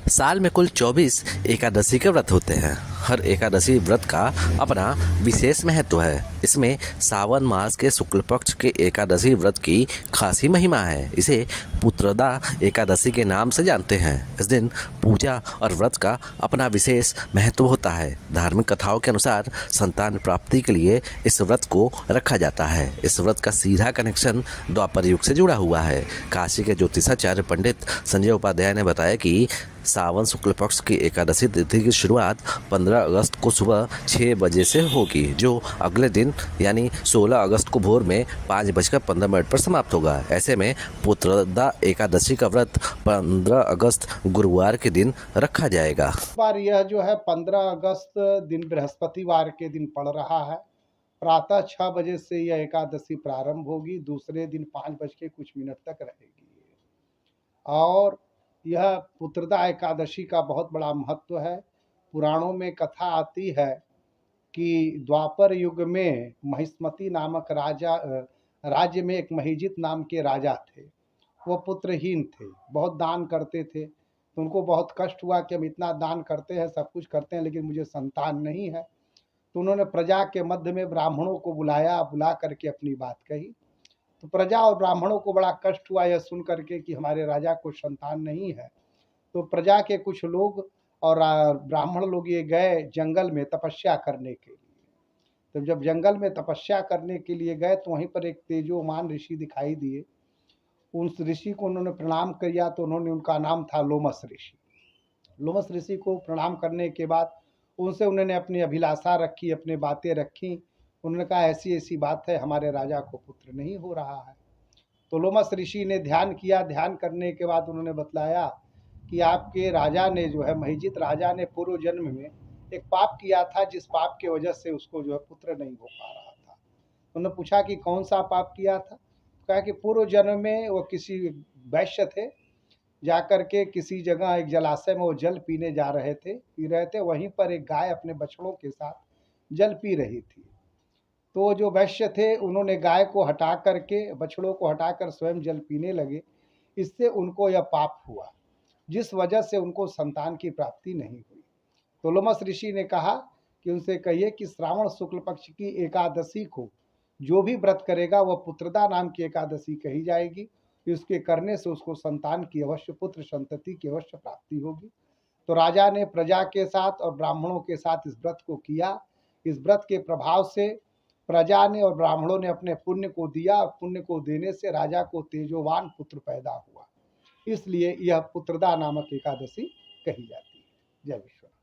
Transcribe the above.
साल में कुल 24 एकादशी के व्रत होते हैं। हर एकादशी व्रत का अपना विशेष महत्व है। इसमें सावन मास के शुक्ल पक्ष के एकादशी व्रत की खासी महिमा है। इसे पुत्रदा एकादशी के नाम से जानते हैं। इस दिन पूजा और व्रत का अपना विशेष महत्व होता है। धार्मिक कथाओं के अनुसार संतान प्राप्ति के लिए इस व्रत को रखा जाता है। इस व्रत का सीधा कनेक्शन द्वापर युग से जुड़ा हुआ है। काशी के ज्योतिषाचार्य पंडित संजय उपाध्याय ने बताया कि सावन शुक्ल पक्ष की एकादशी तिथि की शुरुआत 15 अगस्त को सुबह 6 बजे से होगी, जो अगले दिन यानी 16 अगस्त को भोर में 5:15 पर समाप्त होगा। ऐसे में पुत्रदा एकादशी का व्रत 15 अगस्त गुरुवार के दिन रखा जाएगा। इस बार यह जो है 15 अगस्त दिन बृहस्पतिवार के दिन पड़ रहा है। प्रातः 6 बजे से यह एकादशी प्रारंभ होगी, दूसरे दिन 5 बज के कुछ मिनट तक रहेगी। और यह पुत्रदा एकादशी का बहुत बड़ा महत्व है। पुराणों में कथा आती है कि द्वापर युग में महिष्मति नामक राज्य में एक महिजित नाम के राजा थे। वो पुत्रहीन थे, बहुत दान करते थे। तो उनको बहुत कष्ट हुआ कि हम इतना दान करते हैं, सब कुछ करते हैं, लेकिन मुझे संतान नहीं है। तो उन्होंने प्रजा के मध्य में ब्राह्मणों को बुला करके अपनी बात कही। तो प्रजा और ब्राह्मणों को बड़ा कष्ट हुआ यह सुन करके कि हमारे राजा को संतान नहीं है। तो प्रजा के कुछ लोग और ब्राह्मण लोग ये गए जंगल में तपस्या करने के लिए। तो जब जंगल में तपस्या करने के लिए गए तो वहीं पर एक तेजोमान ऋषि दिखाई दिए। उस ऋषि को उन्होंने प्रणाम किया तो उनका नाम था लोमस ऋषि। लोमस ऋषि को प्रणाम करने के बाद उन्होंने अपनी अभिलाषा रखी, अपनी बातें रखी। उन्होंने कहा ऐसी ऐसी बात है, हमारे राजा को पुत्र नहीं हो रहा है। तो लोमस ऋषि ने ध्यान किया। ध्यान करने के बाद उन्होंने बतलाया कि आपके राजा ने जो है महिजित राजा ने पूर्व जन्म में एक पाप किया था, जिस पाप की वजह से उसको जो है पुत्र नहीं हो पा रहा था। उन्होंने पूछा कि कौन सा पाप किया था। कहा कि पूर्व जन्म में वो किसी वैश्य थे, जाकर के किसी जगह एक जलाशय में वो जल पी रहे थे। वहीं पर एक गाय अपने बछड़ों के साथ जल पी रही थी। तो जो वैश्य थे उन्होंने गाय को हटा करके, बछड़ों को हटाकर स्वयं जल पीने लगे। इससे उनको यह पाप हुआ, जिस वजह से उनको संतान की प्राप्ति नहीं हुई। तो लोमस ऋषि ने कहा कि उनसे कहिए कि श्रावण शुक्ल पक्ष की एकादशी को जो भी व्रत करेगा वह पुत्रदा नाम की एकादशी कही जाएगी। इसके करने से उसको संतान की अवश्य, पुत्र संतति की अवश्य प्राप्ति होगी। तो राजा ने प्रजा के साथ और ब्राह्मणों के साथ इस व्रत को किया। इस व्रत के प्रभाव से प्रजा ने और ब्राह्मणों ने अपने पुण्य को दिया और पुण्य को देने से राजा को तेजोवान पुत्र पैदा हुआ। इसलिए यह पुत्रदा नामक एकादशी कही जाती है। जय विश्वनाथ।